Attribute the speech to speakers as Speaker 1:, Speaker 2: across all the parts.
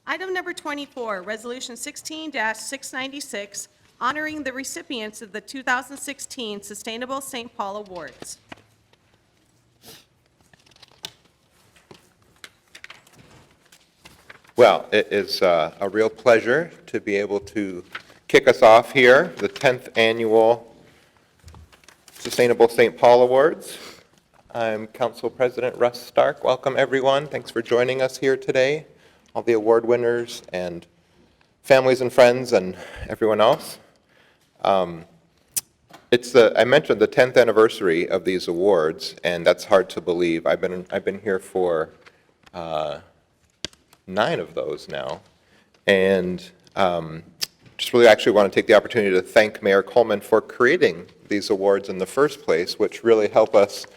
Speaker 1: Item number 24, Resolution 16-696, honoring the recipients of the 2016 Sustainable St. Paul Awards.
Speaker 2: Well, it is a real pleasure to be able to kick us off here, the 10th Annual Sustainable St. Paul Awards. I'm Council President Russ Stark. Welcome, everyone. Thanks for joining us here today, all the award winners and families and friends and everyone else. I mentioned the 10th anniversary of these awards, and that's hard to believe. I've been here for 9 of those now, and just really actually want to take the opportunity to thank Mayor Coleman for creating these awards in the first place, which really help us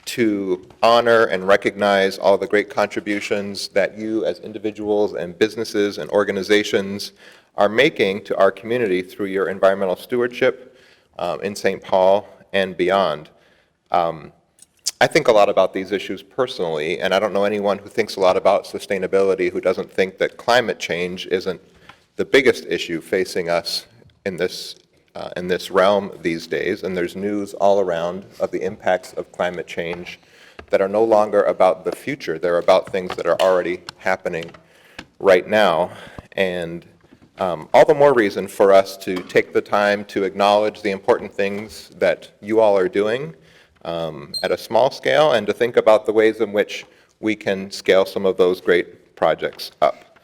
Speaker 2: to honor and recognize all the great contributions that you as individuals and businesses and organizations are making to our community through your environmental stewardship in St. Paul and beyond. I think a lot about these issues personally, and I don't know anyone who thinks a lot about sustainability who doesn't think that climate change isn't the biggest issue facing us in this realm these days. And there's news all around of the impacts of climate change that are no longer about the future. They're about things that are already happening right now. And all the more reason for us to take the time to acknowledge the important things that you all are doing at a small scale, and to think about the ways in which we can scale some of those great projects up.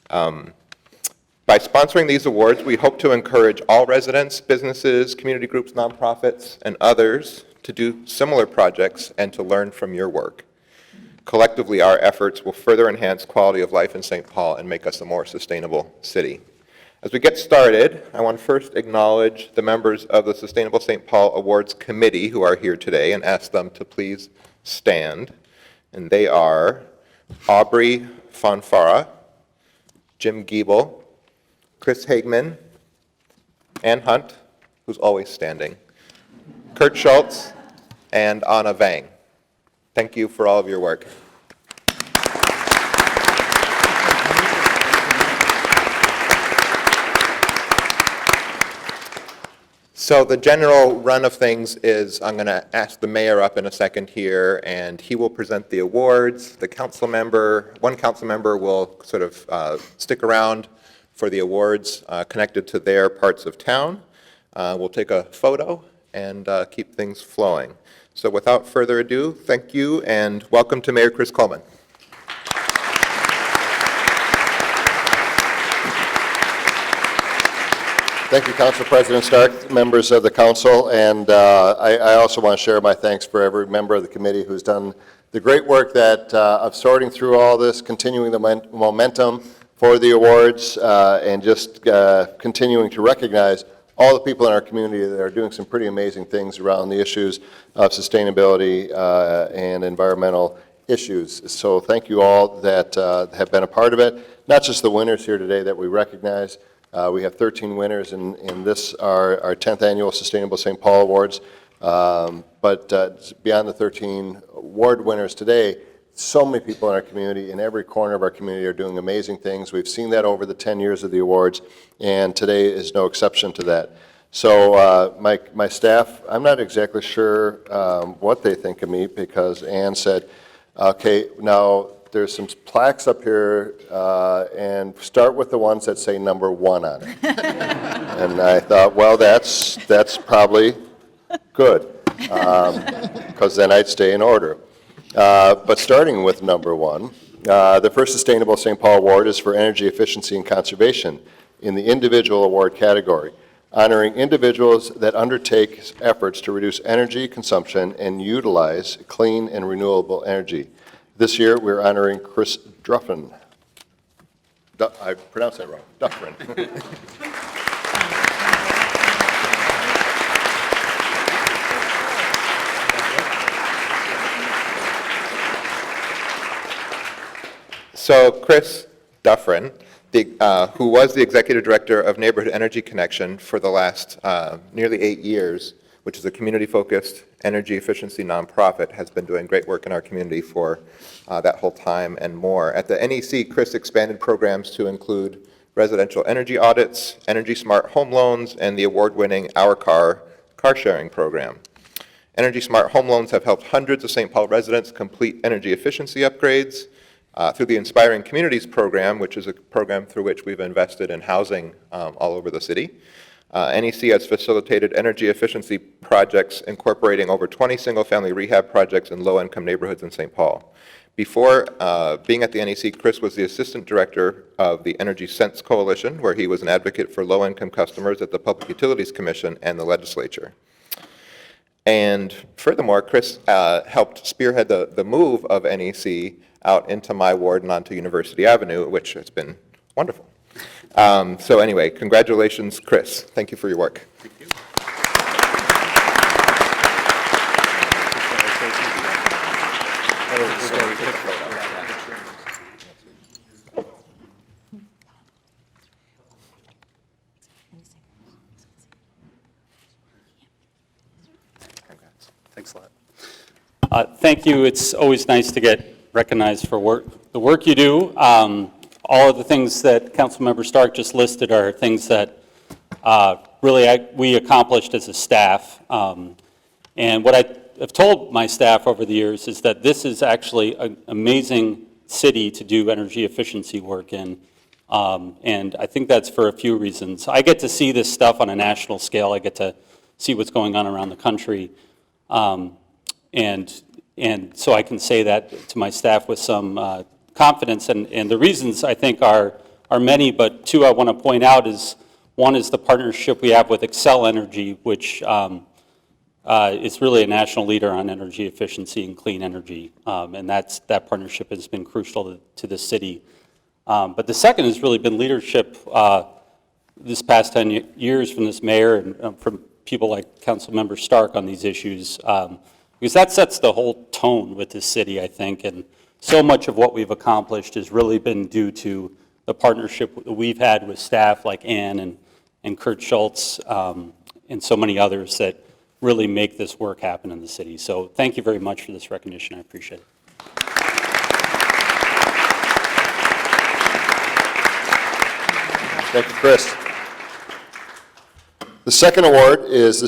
Speaker 2: By sponsoring these awards, we hope to encourage all residents, businesses, community groups, nonprofits, and others to do similar projects and to learn from your work. Collectively, our efforts will further enhance quality of life in St. Paul and make us a more sustainable city. As we get started, I want to first acknowledge the members of the Sustainable St. Paul Awards Committee who are here today and ask them to please stand. And they are Aubrey Fonfara, Jim Giebel, Chris Hagman, Ann Hunt, who's always standing, Kurt Schultz, and Anna Vang. Thank you for all of your work. So the general run of things is I'm going to ask the mayor up in a second here, and he will present the awards. One council member will sort of stick around for the awards connected to their parts of town. We'll take a photo and keep things flowing. So without further ado, thank you and welcome to Mayor Chris Coleman.
Speaker 3: Thank you, Council President Stark, members of the council, and I also want to share my thanks for every member of the committee who's done the great work of sorting through all this, continuing the momentum for the awards, and just continuing to recognize all the people in our community that are doing some pretty amazing things around the issues of sustainability and environmental issues. So thank you all that have been a part of it, not just the winners here today that we recognize. We have 13 winners in this, our 10th Annual Sustainable St. Paul Awards. But beyond the 13 award winners today, so many people in our community, in every corner of our community, are doing amazing things. We've seen that over the 10 years of the awards, and today is no exception to that. So my staff, I'm not exactly sure what they think of me, because Ann said, okay, now there's some plaques up here, and start with the ones that say number 1 on it. And I thought, well, that's probably good, because then I'd stay in order. But starting with number 1, the first Sustainable St. Paul Award is for energy efficiency and conservation in the individual award category, honoring individuals that undertake efforts to reduce energy consumption and utilize clean and renewable energy. This year, we're honoring Chris Druffin. I pronounced that wrong. Duffrin.
Speaker 2: So Chris Duffrin, who was the executive director of Neighborhood Energy Connection for the last nearly 8 years, which is a community-focused energy efficiency nonprofit, has been doing great work in our community for that whole time and more. At the NEC, Chris expanded programs to include residential energy audits, Energy Smart home loans, and the award-winning Our Car car-sharing program. Energy Smart home loans have helped hundreds of St. Paul residents complete energy efficiency upgrades through the Inspiring Communities program, which is a program through which we've invested in housing all over the city. NEC has facilitated energy efficiency projects incorporating over 20 single-family rehab projects in low-income neighborhoods in St. Paul. Before being at the NEC, Chris was the assistant director of the Energy Sense Coalition, where he was an advocate for low-income customers at the Public Utilities Commission and the legislature. And furthermore, Chris helped spearhead the move of NEC out into my ward and onto University Avenue, which has been wonderful. So anyway, congratulations, Chris. Thank you for your work. Thank you.
Speaker 4: Thanks a lot. Thank you. It's always nice to get recognized for the work you do. All of the things that Councilmember Stark just listed are things that really we accomplished as a staff. And what I have told my staff over the years is that this is actually an amazing city to do energy efficiency work in. And I think that's for a few reasons. I get to see this stuff on a national scale. I get to see what's going on around the country. And so I can say that to my staff with some confidence. And the reasons, I think, are many, but two I want to point out is, one is the partnership we have with Xcel Energy, which is really a national leader on energy efficiency and clean energy. And that partnership has been crucial to the city. But the second has really been leadership this past 10 years from this mayor and from people like Councilmember Stark on these issues, because that sets the whole tone with this city, I think. And so much of what we've accomplished has really been due to the partnership that we've had with staff like Ann and Kurt Schultz and so many others that really make this work happen in the city. So thank you very much for this recognition. I appreciate it.
Speaker 3: Thank you, Chris. The second award is the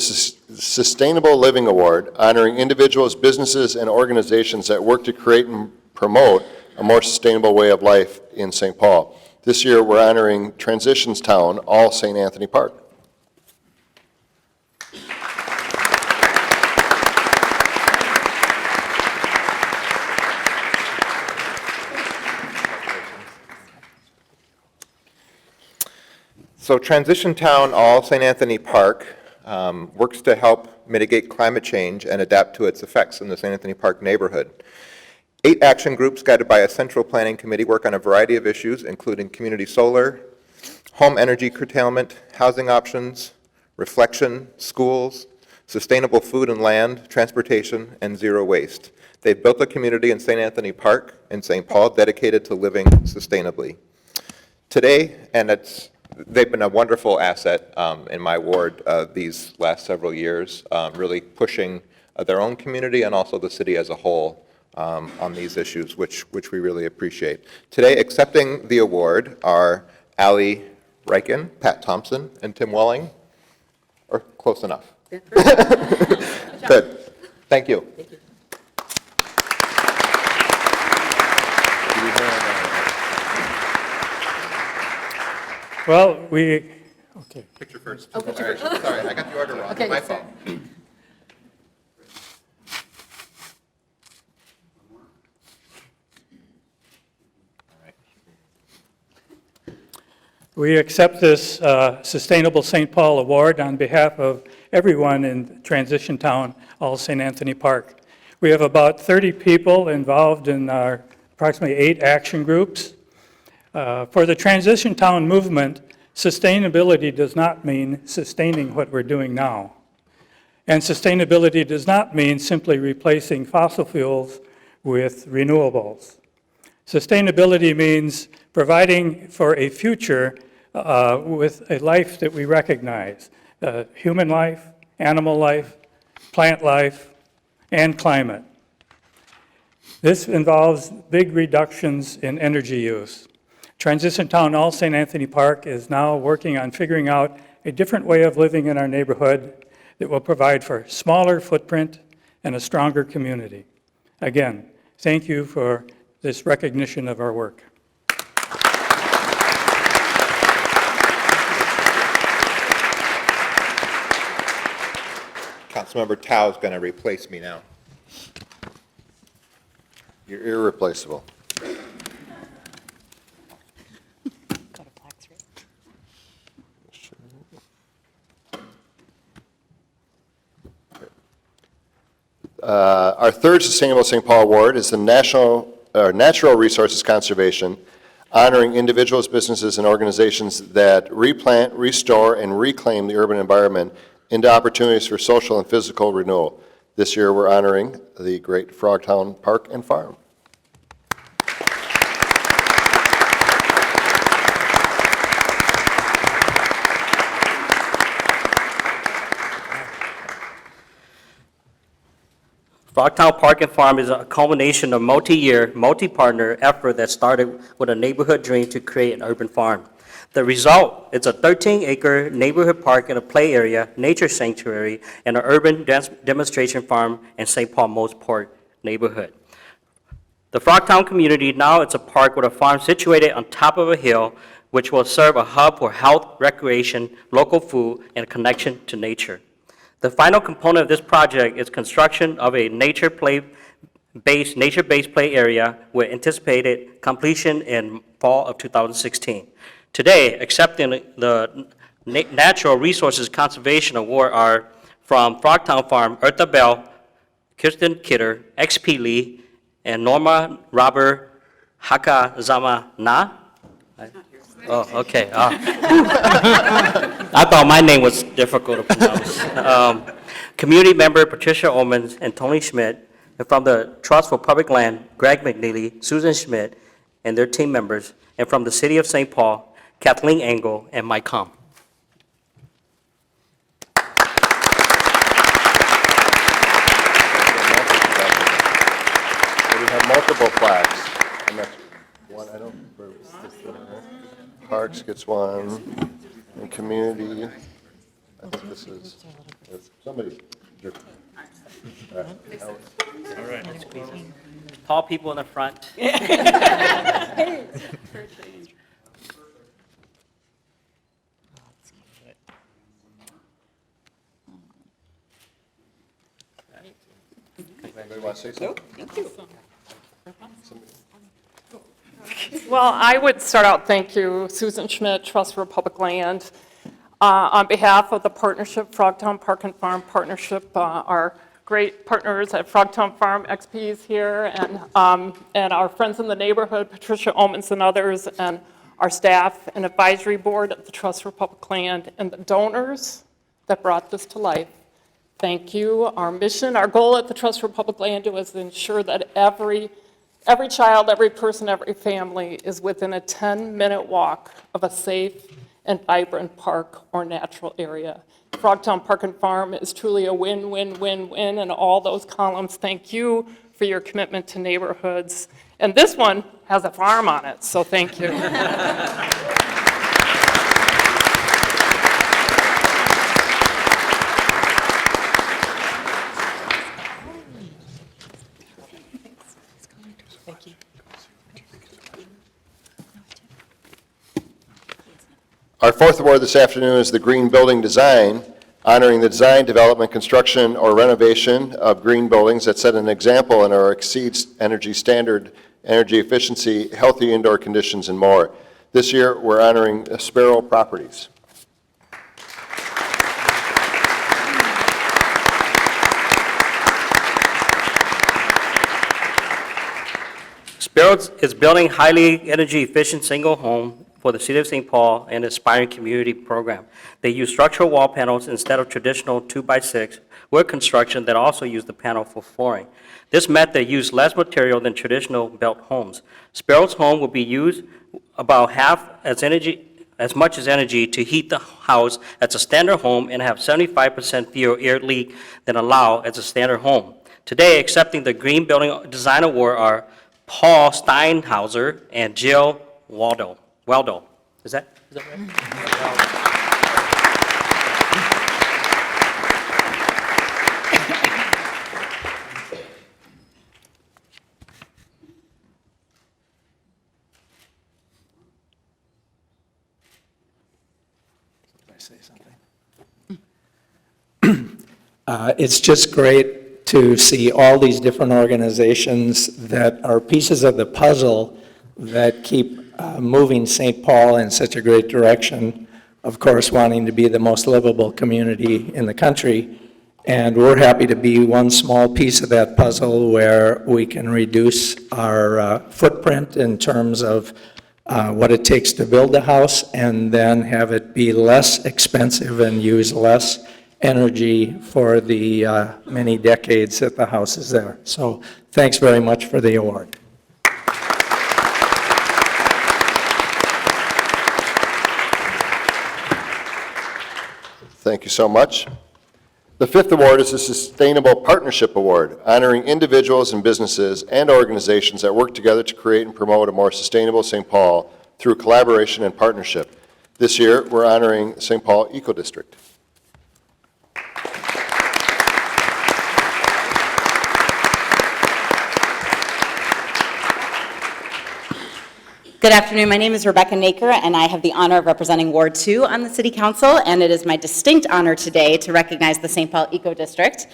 Speaker 3: Sustainable Living Award, honoring individuals, businesses, and organizations that work to create and promote a more sustainable way of life in St. Paul. This year, we're honoring Transitions Town, all St. Anthony Park.
Speaker 2: So Transition Town, all St. Anthony Park, works to help mitigate climate change and adapt to its effects in the St. Anthony Park neighborhood. 8 action groups guided by a central planning committee work on a variety of issues, including community solar, home energy curtailment, housing options, reflection, schools, sustainable food and land, transportation, and zero waste. They've built a community in St. Anthony Park in St. Paul dedicated to living sustainably. Today, they've been a wonderful asset in my ward these last several years, really pushing their own community and also the city as a whole on these issues, which we really appreciate. Today, accepting the award are Allie Reichen, Pat Thompson, and Tim Welling, or close enough. Good. Thank you.
Speaker 5: Thank you.
Speaker 6: Well, okay.
Speaker 2: Picture first.
Speaker 5: Oh, picture first.
Speaker 2: Sorry, I got the order wrong.
Speaker 5: Okay,
Speaker 2: My
Speaker 5: sorry.
Speaker 2: fault.
Speaker 6: We accept this Sustainable St. Paul Award on behalf of everyone in Transition Town, all St. Anthony Park. We have about 30 people involved in our approximately 8 action groups. For the Transition Town movement, sustainability does not mean sustaining what we're doing now. And sustainability does not mean simply replacing fossil fuels with renewables. Sustainability means providing for a future with a life that we recognize, human life, animal life, plant life, and climate. This involves big reductions in energy use. Transition Town All St. Anthony Park is now working on figuring out a different way of living in our neighborhood that will provide for smaller footprint and a stronger community. Again, thank you for this recognition of our work.
Speaker 2: Councilmember Tao is going to replace me now.
Speaker 3: You're irreplaceable. Our third Sustainable St. Paul Award is the Natural Resources Conservation, honoring individuals, businesses, and organizations that replant, restore, and reclaim the urban environment into opportunities for social and physical renewal. This year, we're honoring the great Frogtown Park and Farm.
Speaker 5: Frogtown Park and Farm is a culmination of multi-year, multi-partner effort that started with a neighborhood dream to create an urban farm. The result is a 13-acre neighborhood park and a play area, nature sanctuary, and an urban demonstration farm in St. Paul Moseport neighborhood. The Frogtown community now it's a park with a farm situated on top of a hill, which will serve a hub for health, recreation, local food, and connection to nature. The final component of this project is construction of a nature-based play area with anticipated completion in fall of 2016. Today, accepting the Natural Resources Conservation Award are from Frogtown Farm, Eartha Bell, Kirsten Kidder, XP Lee, and Norma Robert Hakazama Na. Oh, okay. I thought my name was difficult to pronounce. Community member Patricia Omans and Tony Schmidt, and from the Trust for Public Land, Greg McNeely, Susan Schmidt, and their team members, and from the City of St. Paul, Kathleen Engel, and Mike Com.
Speaker 3: We have multiple plaques. And that's one, I don't, where was this one? Parks gets one, and community, I think this is, somebody. All right.
Speaker 5: Tall people in the front.
Speaker 3: Anybody want to say something?
Speaker 7: Well, I would start out, thank you, Susan Schmidt, Trust for Public Land. On behalf of the partnership, Frogtown Park and Farm Partnership, our great partners at Frogtown Farm, XP is here, and our friends in the neighborhood, Patricia Omans and others, and our staff and advisory board of the Trust for Public Land, and the donors that brought this to life. Thank you. Our mission, our goal at the Trust for Public Land was to ensure that every child, every person, every family is within a 10-minute walk of a safe and vibrant park or natural area. Frogtown Park and Farm is truly a win, win, win, win in all those columns. Thank you for your commitment to neighborhoods. And this one has a farm on it, so thank you.
Speaker 3: Our fourth award this afternoon is the Green Building Design, honoring the design, development, construction, or renovation of green buildings that set an example and or exceeds energy standard, energy efficiency, healthy indoor conditions, and more. This year, we're honoring Sparrow Properties.
Speaker 5: Sparrow is building highly energy efficient single home for the City of St. Paul and Aspiring Community Program. They use structural wall panels instead of traditional 2x6 wood construction that also use the panel for flooring. This method used less material than traditional built homes. Sparrow's home will be used about half as as much as energy to heat the house as a standard home and have 75% fewer air leak than allowed as a standard home. Today, accepting the Green Building Design Award are Paul Steinhauser and Jill Waldo. Is that right?
Speaker 8: It's just great to see all these different organizations that are pieces of the puzzle that keep moving St. Paul in such a great direction, of course, wanting to be the most livable community in the country. And we're happy to be one small piece of that puzzle where we can reduce our footprint in terms of what it takes to build a house, and then have it be less expensive and use less energy for the many decades that the house is there. So thanks very much for the award.
Speaker 3: Thank you so much. The fifth award is the Sustainable Partnership Award, honoring individuals and businesses and organizations that work together to create and promote a more sustainable St. Paul through collaboration and partnership. This year, we're honoring St. Paul Eco District.
Speaker 9: Good afternoon. My name is Rebecca Naker, and I have the honor of representing Ward 2 on the City Council, and it is my distinct honor today to recognize the St. Paul Eco District,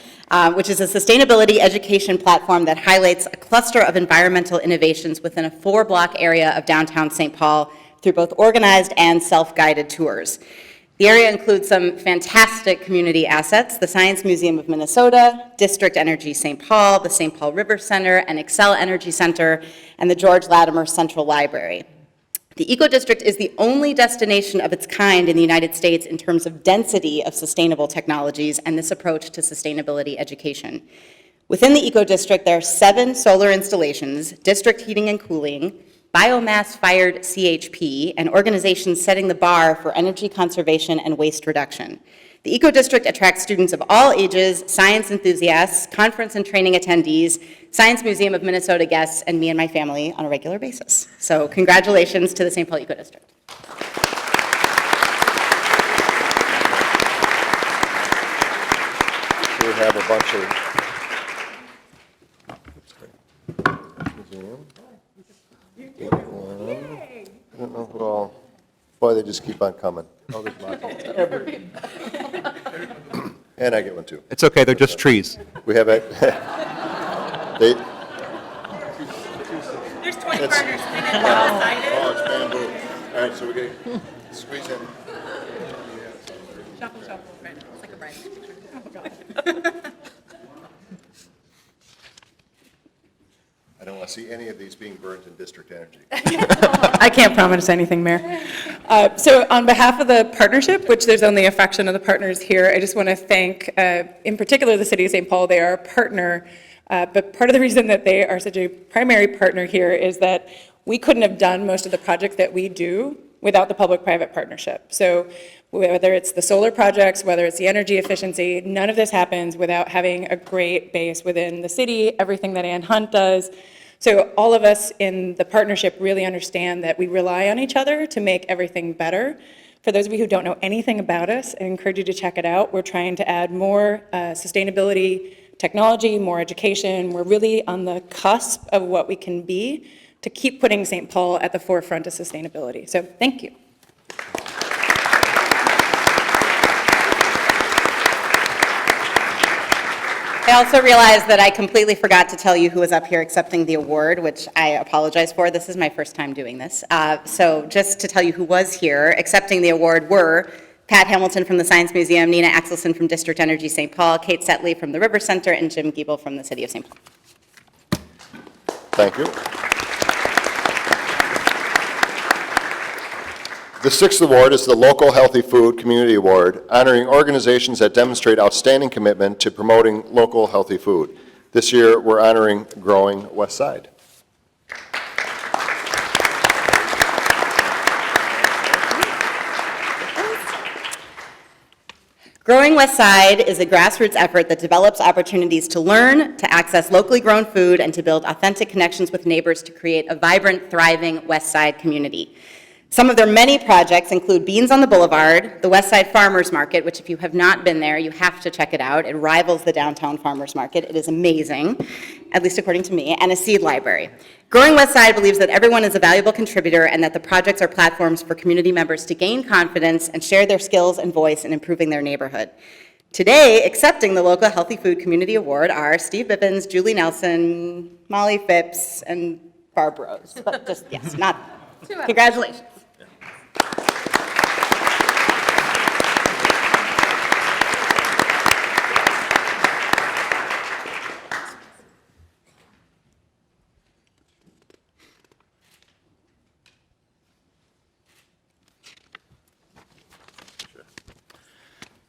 Speaker 9: which is a sustainability education platform that highlights a cluster of environmental innovations within a 4-block area of downtown St. Paul through both organized and self-guided tours. The area includes some fantastic community assets: the Science Museum of Minnesota, District Energy St. Paul, the St. Paul River Center, and Excel Energy Center, and the George Latimer Central Library. The Eco District is the only destination of its kind in the United States in terms of density of sustainable technologies and this approach to sustainability education. Within the Eco District, there are 7 solar installations, district heating and cooling, biomass-fired CHP, and organizations setting the bar for energy conservation and waste reduction. The Eco District attracts students of all ages, science enthusiasts, conference and training attendees, Science Museum of Minnesota guests, and me and my family on a regular basis. So congratulations to the St. Paul Eco District.
Speaker 3: We have a bunch of I don't know who all, boy, they just keep on coming. Oh, there's lots of them. And I get one too.
Speaker 2: It's okay, they're just trees.
Speaker 3: We have a, they,
Speaker 1: There's 20
Speaker 3: It's-
Speaker 1: partners. They didn't want to sign it.
Speaker 3: oh, it's bamboo. All right, so we get, squeeze in.
Speaker 1: Shuffle, shuffle. Right. It's like a bride picture.
Speaker 3: I don't want to see any of these being burnt in district energy.
Speaker 10: I can't promise anything, Mayor. So on behalf of the partnership, which there's only a fraction of the partners here, I just want to thank, in particular, the City of St. Paul. They are a partner, but part of the reason that they are such a primary partner here is that we couldn't have done most of the projects that we do without the public-private partnership. So whether it's the solar projects, whether it's the energy efficiency, none of this happens without having a great base within the city, everything that Ann Hunt does. So all of us in the partnership really understand that we rely on each other to make everything better. For those of you who don't know anything about us, I encourage you to check it out. We're trying to add more sustainability technology, more education. We're really on the cusp of what we can be to keep putting St. Paul at the forefront of sustainability. So thank you.
Speaker 9: I also realized that I completely forgot to tell you who was up here accepting the award, which I apologize for. This is my first time doing this. So just to tell you who was here accepting the award were Pat Hamilton from the Science Museum, Nina Axelson from District Energy St. Paul, Kate Setley from the River Center, and Jim Giebel from the City of St. Paul.
Speaker 3: Thank you. The sixth award is the Local Healthy Food Community Award, honoring organizations that demonstrate outstanding commitment to promoting local healthy food. This year, we're honoring Growing West Side.
Speaker 9: Growing West Side is a grassroots effort that develops opportunities to learn, to access locally grown food, and to build authentic connections with neighbors to create a vibrant, thriving West Side community. Some of their many projects include Beans on the Boulevard, the West Side Farmers Market, which if you have not been there, you have to check it out. It rivals the downtown farmers market. It is amazing, at least according to me, and a seed library. Growing West Side believes that everyone is a valuable contributor and that the projects are platforms for community members to gain confidence and share their skills and voice in improving their neighborhood. Today, accepting the local Healthy Food Community Award are Steve Bippins, Julie Nelson, Molly Phipps, and Barb Rose. But just, yes, not, congratulations.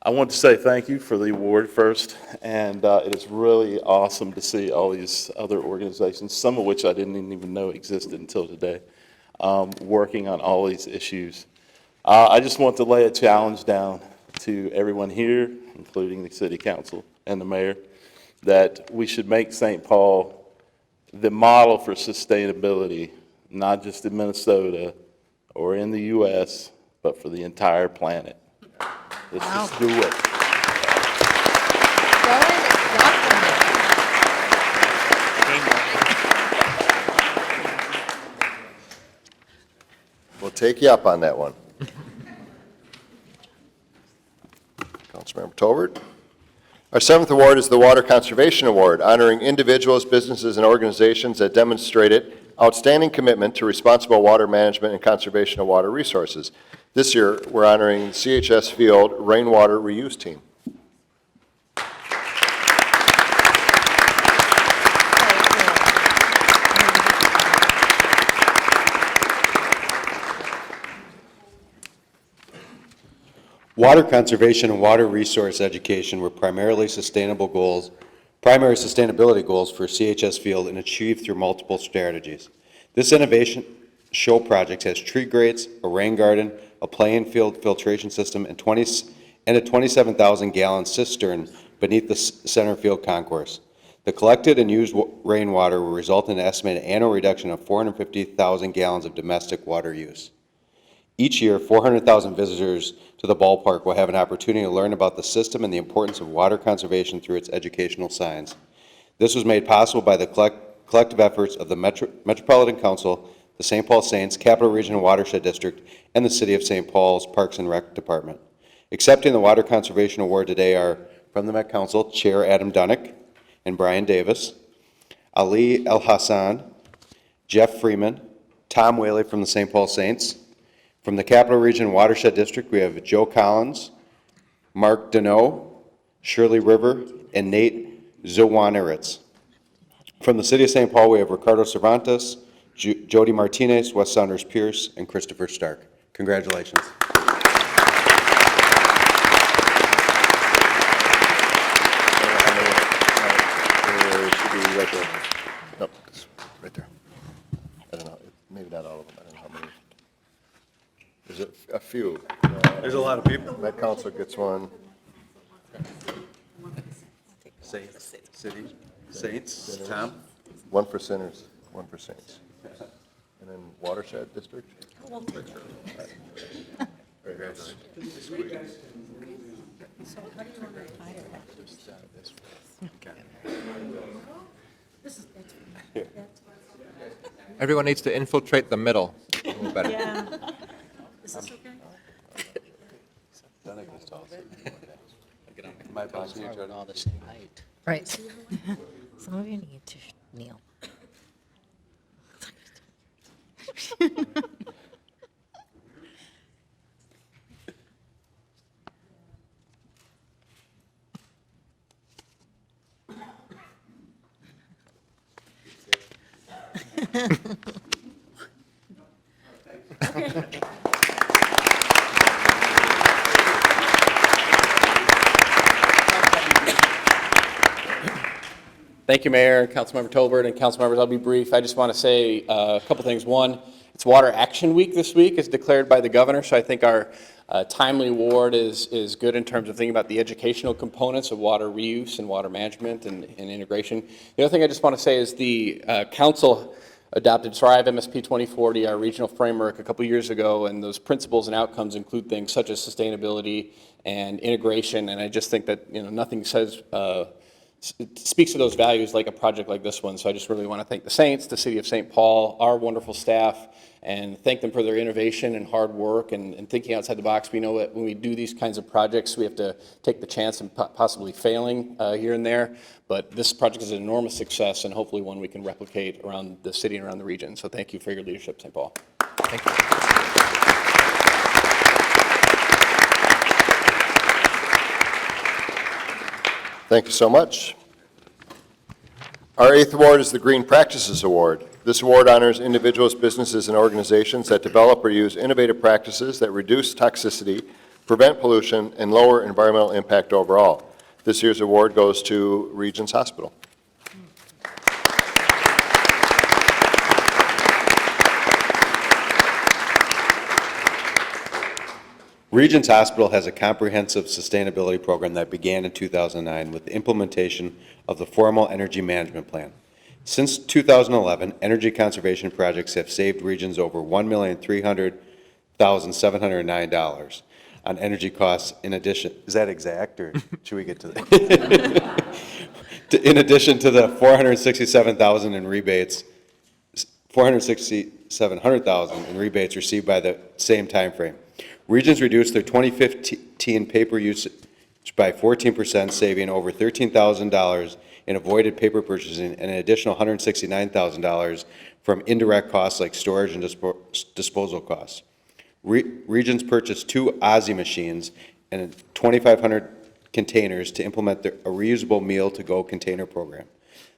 Speaker 11: I want to say thank you for the award first, and it is really awesome to see all these other organizations, some of which I didn't even know existed until today, working on all these issues. I just want to lay a challenge down to everyone here, including the city council and the mayor, that we should make St. Paul the model for sustainability, not just in Minnesota or in the U.S., but for the entire planet. Let's just do it.
Speaker 3: We'll take you up on that one. Councilmember Tolbert. Our 7th award is the Water Conservation Award, honoring individuals, businesses, and organizations that demonstrated outstanding commitment to responsible water management and conservation of water resources. This year, we're honoring the CHS Field Rainwater Reuse Team.
Speaker 12: Water conservation and water resource education were primary sustainability goals for CHS Field and achieved through multiple strategies. This innovation show project has tree grates, a rain garden, a playing field filtration system, and a 27,000-gallon cistern beneath the center field concourse. The collected and used rainwater will result in an estimated annual reduction of 450,000 gallons of domestic water use. Each year, 400,000 visitors to the ballpark will have an opportunity to learn about the system and the importance of water conservation through its educational signs. This was made possible by the collective efforts of the Metropolitan Council, the St. Paul Saints, Capital Region Watershed District, and the City of St. Paul's Parks and Rec Department. Accepting the Water Conservation Award today are, from the Met Council, Chair Adam Dunnick and Brian Davis, Ali El Hassan, Jeff Freeman, Tom Whaley from the St. Paul Saints. From the Capital Region Watershed District, we have Joe Collins, Mark Deneau, Shirley River, and Nate Zawaniritz. From the City of St. Paul, we have Ricardo Cervantes, Jody Martinez, Wes Saunders Pierce, and Christopher Stark. Congratulations.
Speaker 3: Right there. Nope, it's right there. I don't know, maybe not all of them, I don't know how many. There's a few.
Speaker 12: There's a lot of people.
Speaker 3: Met Council gets one.
Speaker 12: Saints, City, Saints, Tom?
Speaker 3: One for Sinners, one for Saints. And then Watershed District?
Speaker 2: Everyone needs to infiltrate the middle a little better.
Speaker 1: Is this okay?
Speaker 12: My boss, you, Jordan.
Speaker 13: All the same height. Right. Some of you need to kneel.
Speaker 14: Thank you, Mayor, Councilmember Tolbert, and council members. I'll be brief. I just want to say a couple things. One, It's Water Action Week this week, as declared by the governor, so I think our timely award is good in terms of thinking about the educational components of water reuse and water management and integration. The other thing I just want to say is the council adopted Thrive MSP 2040, our regional framework, a couple years ago, and those principles and outcomes include things such as sustainability and integration, and I just think that, you know, nothing says speaks to those values like a project like this one. So I just really want to thank the Saints, the City of St. Paul, our wonderful staff, and thank them for their innovation and hard work and thinking outside the box. We know that when we do these kinds of projects, we have to take the chance of possibly failing here and there. But this project is an enormous success and hopefully one we can replicate around the city and around the region. So thank you for your leadership, St. Paul.
Speaker 2: Thank you.
Speaker 3: Thank you so much. Our 8th award is the Green Practices Award. This award honors individuals, businesses, and organizations that develop or use innovative practices that reduce toxicity, prevent pollution, and lower environmental impact overall. This year's award goes to Regions Hospital.
Speaker 12: Regions Hospital has a comprehensive sustainability program that began in 2009 with the implementation of the Formal Energy Management Plan. Since 2011, energy conservation projects have saved Regions over $1,300,709 on energy costs. In addition, is that exact, or should we get to that? In addition to the $467,000 in rebates, $467,000 in rebates received by the same time frame. Regions reduced their 2015 paper usage by 14%, saving over $13,000 in avoided paper purchasing and an additional $169,000 from indirect costs like storage and disposal costs. Regions purchased 2 Ozzy machines and 2,500 containers to implement a reusable meal-to-go container program.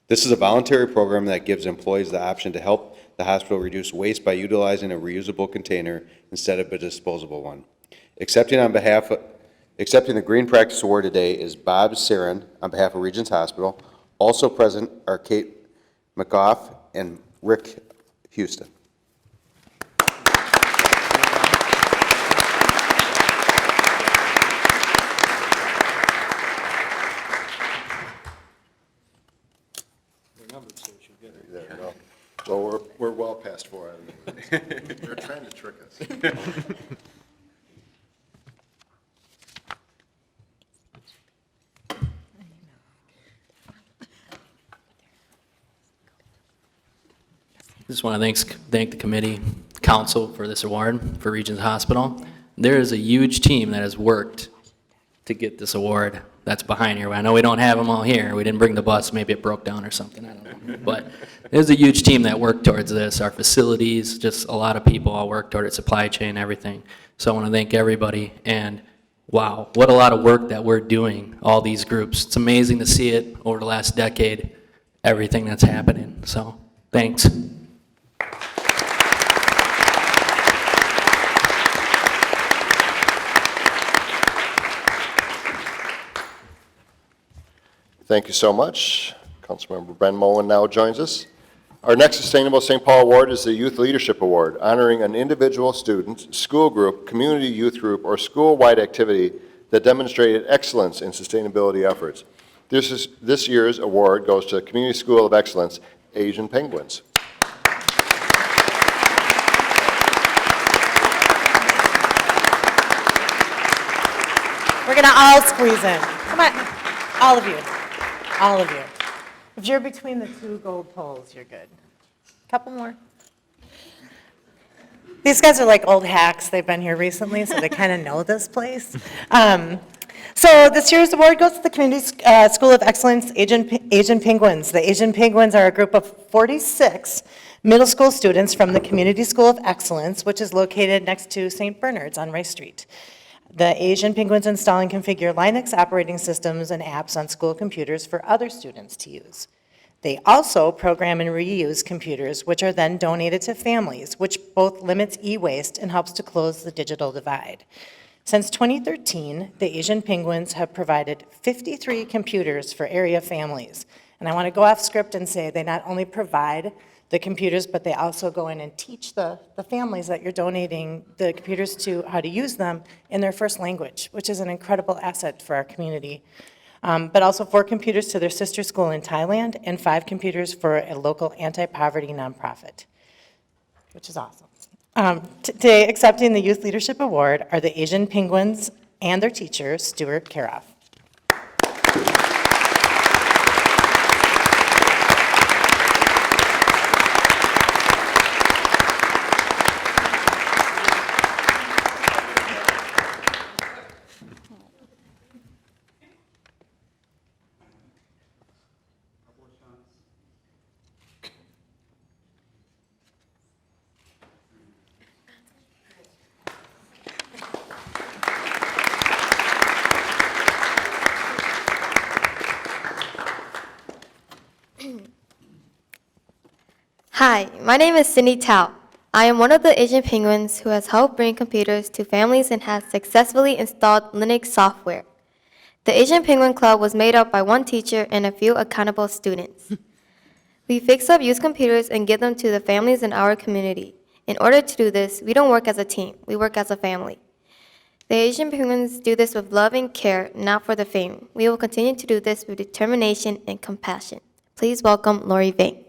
Speaker 12: This is a voluntary program that gives employees the option to help the hospital reduce waste by utilizing a reusable container instead of a disposable one. Accepting the Green Practice Award today is Bob Sarin on behalf of Regions Hospital. Also present are Kate McGough and Rick Houston.
Speaker 3: There you go. Well, we're well past 4 items. They're trying to trick us.
Speaker 15: Just want to thank the committee, council for this award for Regions Hospital. There is a huge team that has worked to get this award that's behind here. I know we don't have them all here. We didn't bring the bus. Maybe it broke down or something. I don't know. But there's a huge team that worked towards this. Our facilities, just a lot of people all work toward it, supply chain, everything. So I want to thank everybody. And wow, what a lot of work that we're doing, all these groups. It's amazing to see it over the last decade, everything that's happening. So thanks.
Speaker 3: Thank you so much. Councilmember Ben Mullen now joins us. Our next Sustainable St. Paul Award is the Youth Leadership Award, honoring an individual, student, school group, community youth group, or school-wide activity that demonstrated excellence in sustainability efforts. This year's award goes to the Community School of Excellence, Asian Penguins.
Speaker 16: We're going to all squeeze in. Come on, all of you. All of you. If you're between the 2 gold poles, you're good. Couple more. These guys are like old hacks. They've been here recently, so they kind of know this place. So this year's award goes to the Community School of Excellence, Asian Penguins. The Asian Penguins are a group of 46 middle school students from the Community School of Excellence, which is located next to St. Bernard's on Rice Street. The Asian Penguins install and configure Linux operating systems and apps on school computers for other students to use. They also program and reuse computers, which are then donated to families, which both limits e-waste and helps to close the digital divide. Since 2013, the Asian Penguins have provided 53 computers for area families. And I want to go off script and say they not only provide the computers, but they also go in and teach the families that you're donating the computers to how to use them in their first language, which is an incredible asset for our community. But also 4 computers to their sister school in Thailand and 5 computers for a local anti-poverty nonprofit, which is awesome. Today, accepting the Youth Leadership Award are the Asian Penguins and their teacher, Stuart Karoff.
Speaker 17: Hi, my name is Cindy Tao. I am one of the Asian Penguins who has helped bring computers to families and has successfully installed Linux software. The Asian Penguin Club was made up by 1 teacher and a few accountable students. We fix up used computers and give them to the families in our community. In order to do this, we don't work as a team, we work as a family. The Asian Penguins do this with love and care, not for the fame. We will continue to do this with determination and compassion. Please welcome Lori Vang.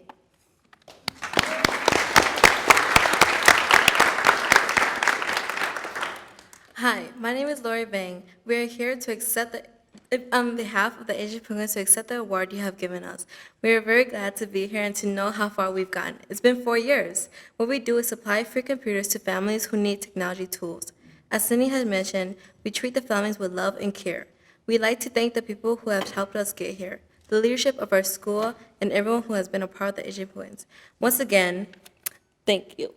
Speaker 18: Hi, my name is Lori Bang. We are here to accept on behalf of the Asian Penguins to accept the award you have given us. We are very glad to be here and to know how far we've gotten. It's been 4 years. What we do is supply free computers to families who need technology tools. As Cindy has mentioned, we treat the families with love and care. We'd like to thank the people who have helped us get here, the leadership of our school, and everyone who has been a part of the Asian Penguins. Once again, thank you.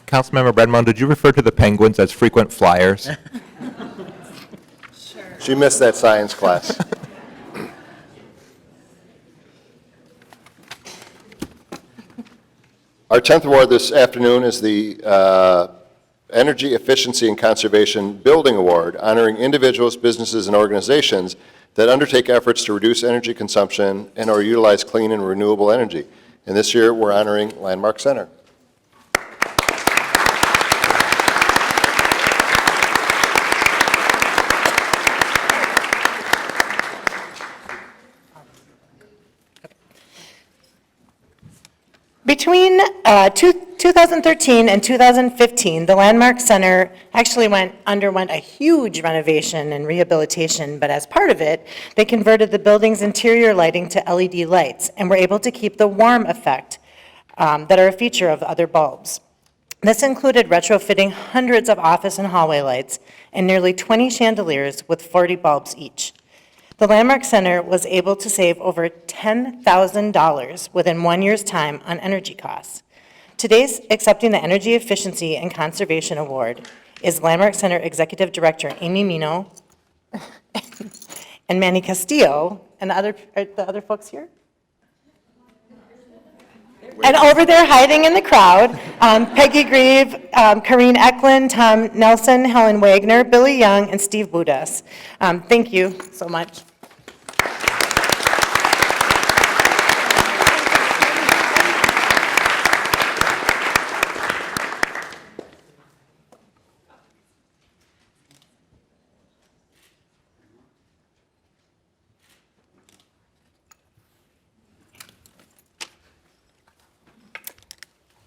Speaker 2: Councilmember Bredmond, did you refer to the Penguins as frequent flyers?
Speaker 3: She missed that science class. Our 10th award this afternoon is the Energy Efficiency and Conservation Building Award, honoring individuals, businesses, and organizations that undertake efforts to reduce energy consumption and or utilize clean and renewable energy. And this year, we're honoring Landmark Center.
Speaker 16: Between 2013 and 2015, the Landmark Center actually underwent a huge renovation and rehabilitation, but as part of it, they converted the building's interior lighting to LED lights and were able to keep the warm effect that are a feature of other bulbs. This included retrofitting hundreds of office and hallway lights and nearly 20 chandeliers with 40 bulbs each. The Landmark Center was able to save over $10,000 within 1 year's time on energy costs. Today's accepting the Energy Efficiency and Conservation Award is Landmark Center Executive Director Amy Mino and Manny Castillo, and are the other folks here? And over there hiding in the crowd, Peggy Grieve, Karine Eklund, Tom Nelson, Helen Wagner, Billy Young, and Steve Budas. Thank you so much.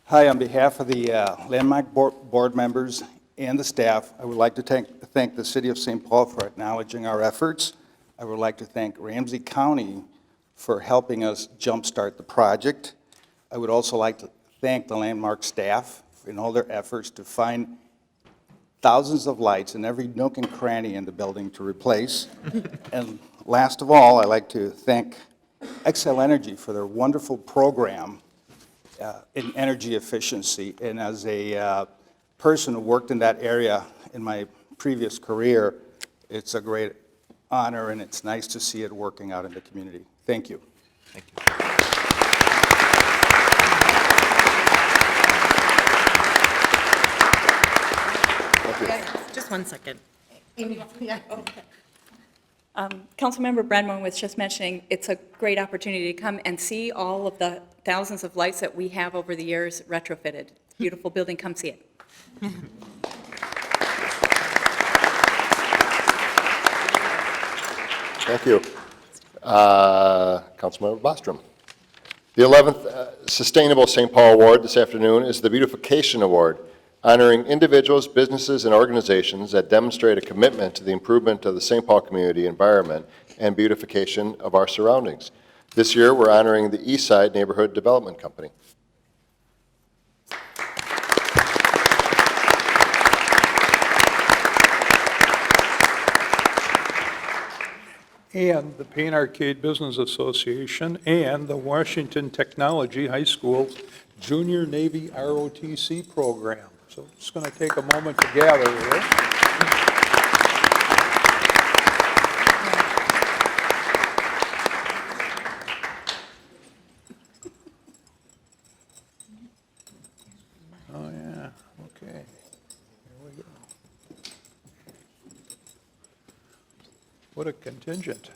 Speaker 19: Hi, on behalf of the Landmark board members and the staff, I would like to thank the City of St. Paul for acknowledging our efforts. I would like to thank Ramsey County for helping us jumpstart the project. I would also like to thank the Landmark staff in all their efforts to find thousands of lights in every nook and cranny in the building to replace. And last of all, I'd like to thank Xcel Energy for their wonderful program in energy efficiency. And as a person who worked in that area in my previous career, it's a great honor, and it's nice to see it working out in the community. Thank you.
Speaker 2: Thank you.
Speaker 16: Just 1 second. Yeah.
Speaker 10: Councilmember Bradmore was just mentioning, it's a great opportunity to come and see all of the thousands of lights that we have over the years retrofitted. Beautiful building, come see it.
Speaker 3: Thank you. Councilmember Bostrom. The 11th Sustainable St. Paul Award this afternoon is the Beautification Award, honoring individuals, businesses, and organizations that demonstrate a commitment to the improvement of the St. Paul community environment and beautification of our surroundings. This year, we're honoring the Eastside Neighborhood Development Company.
Speaker 20: And the Payne Arcade Business Association and the Washington Technology High School Junior Navy ROTC program. So it's going to take a moment to gather here. Oh, yeah, okay. Here we go. What a contingent.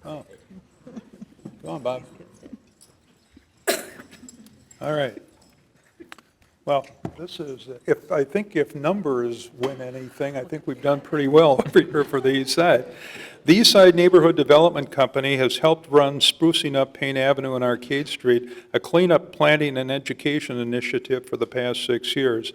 Speaker 20: Oh. Go on, Bob. All right. Well, this is, I think if numbers win anything, I think we've done pretty well every year for the East Side. The East Side Neighborhood Development Company has helped run Sprucing Up Payne Avenue and Arcade Street, a cleanup planting and education initiative for the past 6 years.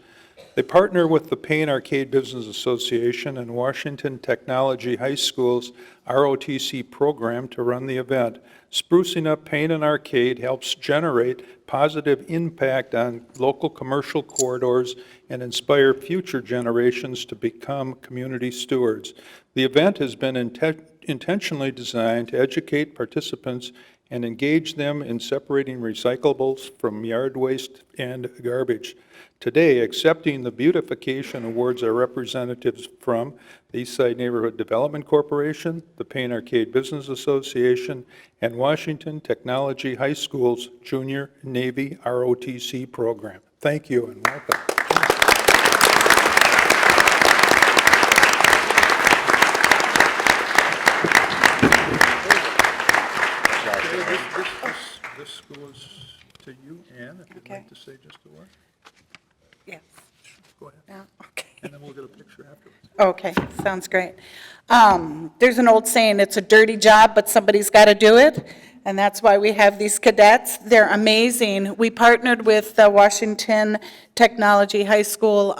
Speaker 20: They partner with the Payne Arcade Business Association and Washington Technology High School's ROTC program to run the event. Sprucing Up Payne and Arcade helps generate positive impact on local commercial corridors and inspire future generations to become community stewards. The event has been intentionally designed to educate participants and engage them in separating recyclables from yard waste and garbage. Today, accepting the Beautification Awards are representatives from the Eastside Neighborhood Development Corporation, the Payne Arcade Business Association, and Washington Technology High School's Junior Navy ROTC program. Thank you and welcome. This goes to you, Ann, if you'd like to say just a word.
Speaker 16: Yes.
Speaker 20: Go ahead.
Speaker 16: Yeah, okay.
Speaker 20: And then we'll get a picture afterwards.
Speaker 16: Okay, sounds great. There's an old saying, it's a dirty job, but somebody's got to do it, and that's why we have these cadets. They're amazing. We partnered with the Washington Technology High School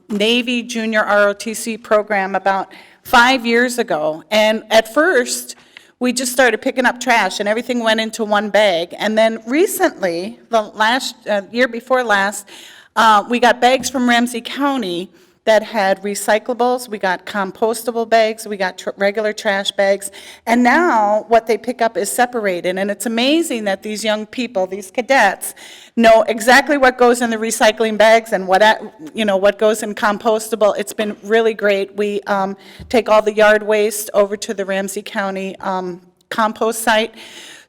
Speaker 16: Navy Junior ROTC program about 5 years ago, and at first, we just started picking up trash, and everything went into one bag. And then recently, the last year before last, we got bags from Ramsey County that had recyclables, we got compostable bags, we got regular trash bags, and now what they pick up is separated. And it's amazing that these young people, these cadets, know exactly what goes in the recycling bags and what goes in compostable. It's been really great. We take all the yard waste over to the Ramsey County compost site.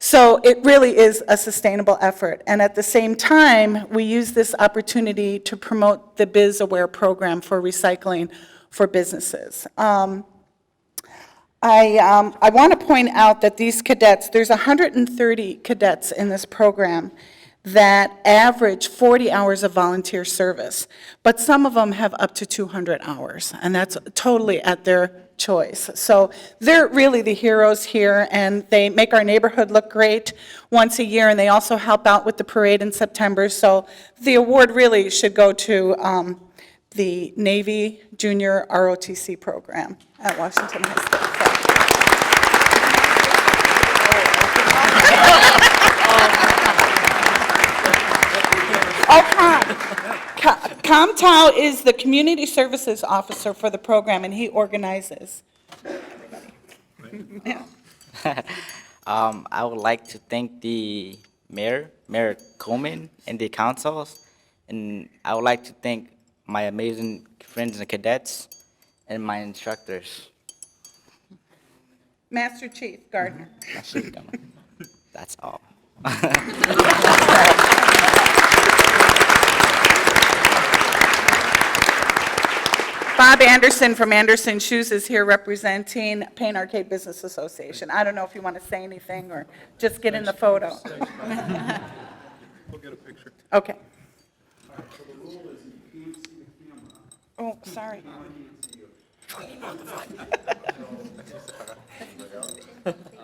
Speaker 16: So it really is a sustainable effort. And at the same time, we use this opportunity to promote the Biz Aware program for recycling for businesses. I want to point out that these cadets, there's 130 cadets in this program that average 40 hours of volunteer service, but some of them have up to 200 hours, and that's totally at their choice. So they're really the heroes here, and they make our neighborhood look great once a year, and they also help out with the parade in September. So the award really should go to the Navy Junior ROTC program at Washington High School. Tom Tao is the community services officer for the program, and he organizes everybody. Yeah.
Speaker 21: I would like to thank the Mayor Coleman, and the councils, and I would like to thank my amazing friends and cadets and my instructors.
Speaker 22: Master Chief Gardner.
Speaker 21: That's all.
Speaker 22: Bob Anderson from Anderson Shoes is here representing Payne Arcade Business Association. I don't know if you want to say anything or just get in the photo.
Speaker 20: We'll get a picture.
Speaker 22: Okay. Oh, sorry.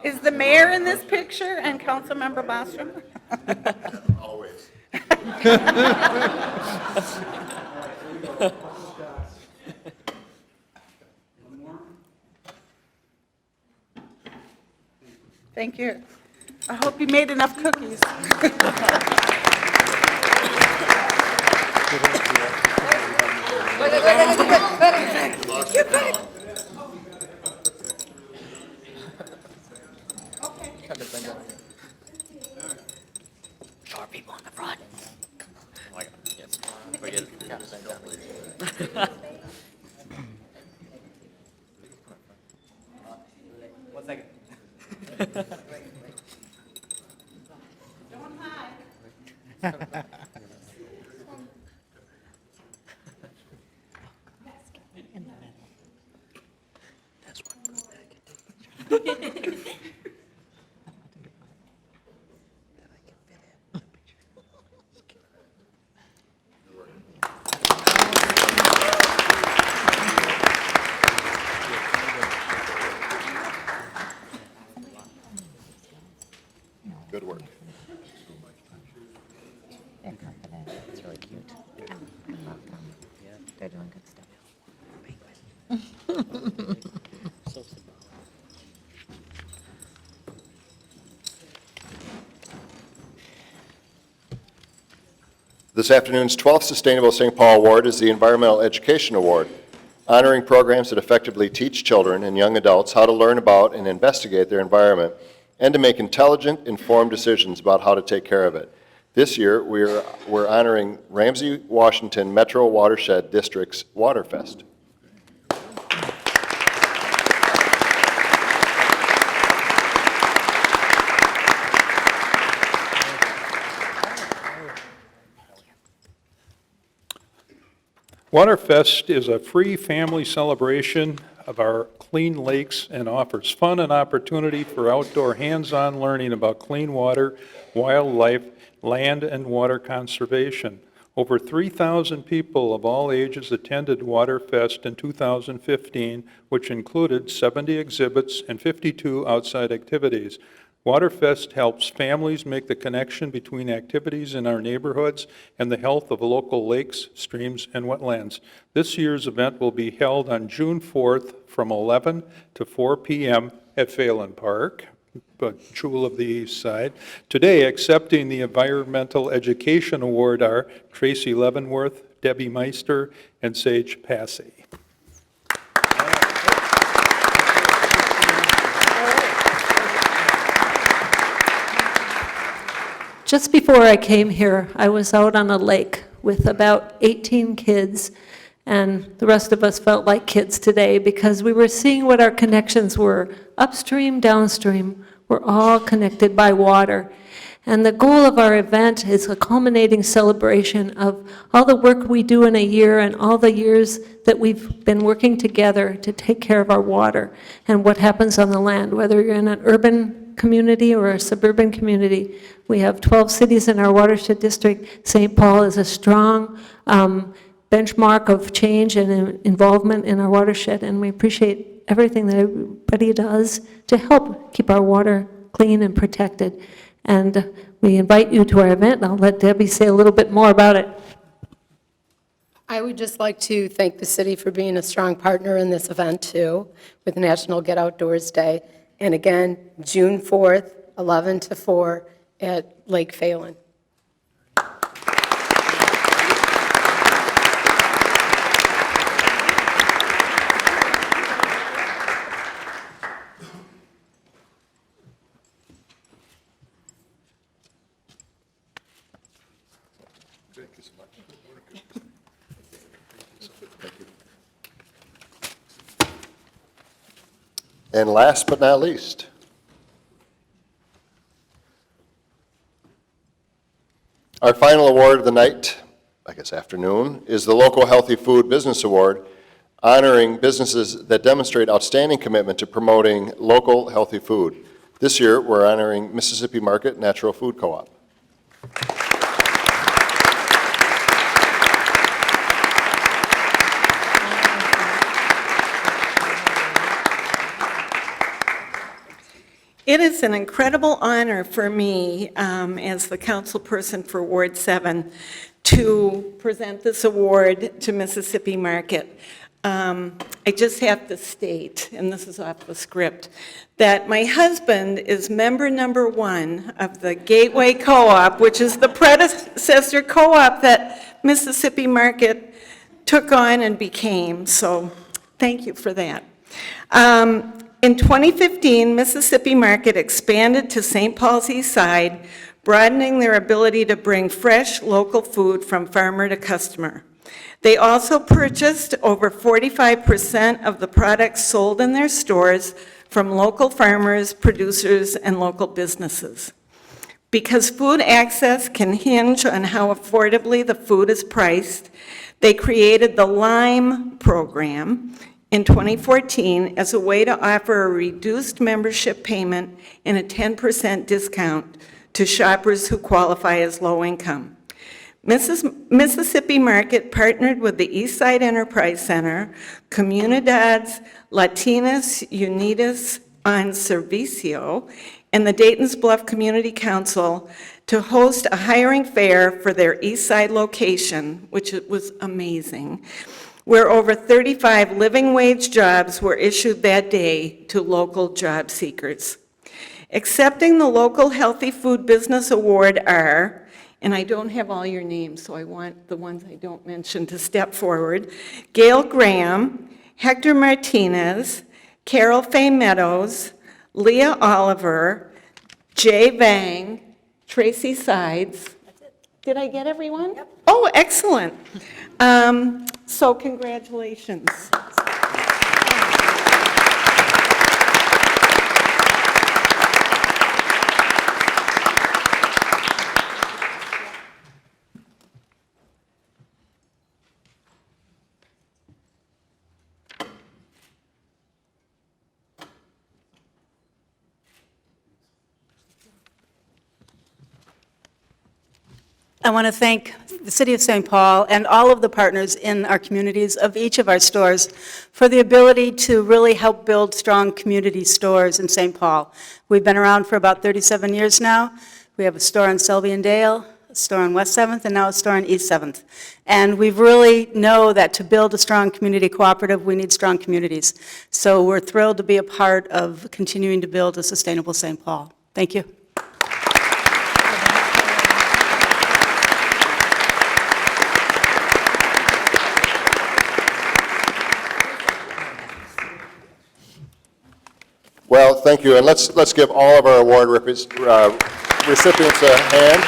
Speaker 22: Is the mayor in this picture and Councilmember Bostrom?
Speaker 3: Always.
Speaker 22: Thank you. I hope you made enough cookies.
Speaker 21: Short people in the front. One second.
Speaker 2: Good work.
Speaker 13: They're confident. It's really cute. They're doing good stuff.
Speaker 3: This afternoon's 12th Sustainable St. Paul Award is the Environmental Education Award, honoring programs that effectively teach children and young adults how to learn about and investigate their environment and to make intelligent, informed decisions about how to take care of it. This year, we're honoring Ramsey, Washington Metro Watershed District's Waterfest.
Speaker 20: Waterfest is a free family celebration of our clean lakes and offers fun and opportunity for outdoor hands-on learning about clean water, wildlife, land, and water conservation. Over 3,000 people of all ages attended Waterfest in 2015, which included 70 exhibits and 52 outside activities. Waterfest helps families make the connection between activities in our neighborhoods and the health of local lakes, streams, and wetlands. This year's event will be held on June 4th from 11 to 4 p.m. at Phelan Park, a jewel of the east side. Today, accepting the Environmental Education Award are Tracy Leavenworth, Debbie Meister, and Sage Passy.
Speaker 23: Just before I came here, I was out on a lake with about 18 kids, and the rest of us felt like kids today because we were seeing what our connections were. Upstream, downstream, we're all connected by water. And the goal of our event is a culminating celebration of all the work we do in a year and all the years that we've been working together to take care of our water and what happens on the land, whether you're in an urban community or a suburban community. We have 12 cities in our watershed district. St. Paul is a strong benchmark of change and involvement in our watershed, and we appreciate everything that everybody does to help keep our water clean and protected. And we invite you to our event. I'll let Debbie say a little bit more about it.
Speaker 24: I would just like to thank the city for being a strong partner in this event, too, with National Get Outdoors Day. And again, June 4th, 11 to 4 at Lake Phelan.
Speaker 3: And last but not least, our final award of the night, I guess afternoon, is the Local Healthy Food Business Award, honoring businesses that demonstrate outstanding commitment to promoting local healthy food. This year, we're honoring Mississippi Market Natural Food Co-op.
Speaker 1: It is an incredible honor for me, as the councilperson for Ward 7, to present this award to Mississippi Market. I just have to state, and this is off the script, that my husband is member number 1 of the Gateway Co-op, which is the predecessor co-op that Mississippi Market took on and became, so thank you for that. In 2015, Mississippi Market expanded to St. Paul's East Side, broadening their ability to bring fresh, local food from farmer to customer. They also purchased over 45% of the products sold in their stores from local farmers, producers, and local businesses. Because food access can hinge on how affordably the food is priced, they created the Lime program in 2014 as a way to offer a reduced membership payment and a 10% discount to shoppers who qualify as low income. Mississippi Market partnered with the Eastside Enterprise Center, Comunidades Latinas Unidas en Servicio, and the Dayton's Bluff Community Council to host a hiring fair for their Eastside location, which was amazing, where over 35 living wage jobs were issued that day to local job seekers. Accepting the Local Healthy Food Business Award are, and I don't have all your names, so I want the ones I don't mention to step forward, Gail Graham, Hector Martinez, Carol Faye Meadows, Leah Oliver, Jay Vang, Tracy Sides. Did I get everyone? Yep. Oh, excellent. So congratulations.
Speaker 4: I want to thank the City of St. Paul and all of the partners in our communities of each of our stores for the ability to really help build strong community stores in St. Paul. We've been around for about 37 years now. We have a store on Selby and Dale, a store on West 7th, and now a store on East 7th. And we really know that to build a strong community cooperative, we need strong communities. So we're thrilled to be a part of continuing to build a sustainable St. Paul. Thank you.
Speaker 3: Well, thank you, and let's give all of our award recipients a hand.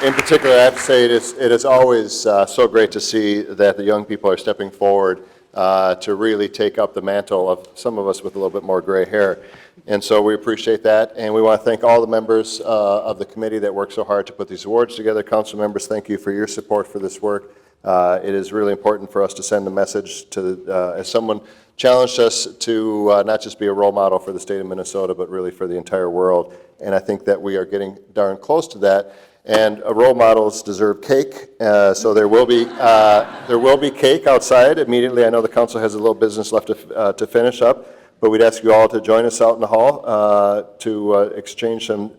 Speaker 3: In particular, I have to say it is always so great to see that the young people are stepping forward to really take up the mantle of some of us with a little bit more gray hair. And so we appreciate that, and we want to thank all the members of the committee that worked so hard to put these awards together. Council members, thank you for your support for this work. It is really important for us to send a message to, as someone challenged us to not just be a role model for the state of Minnesota, but really for the entire world. And I think that we are getting darn close to that. And role models deserve cake, so there will be cake outside immediately. I know the council has a little business left to finish up, but we'd ask you all to join us out in the hall to exchange some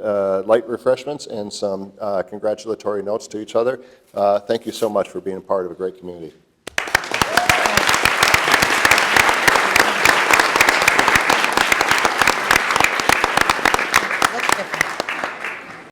Speaker 3: light refreshments and some congratulatory notes to each other. Thank you so much for being a part of a great community.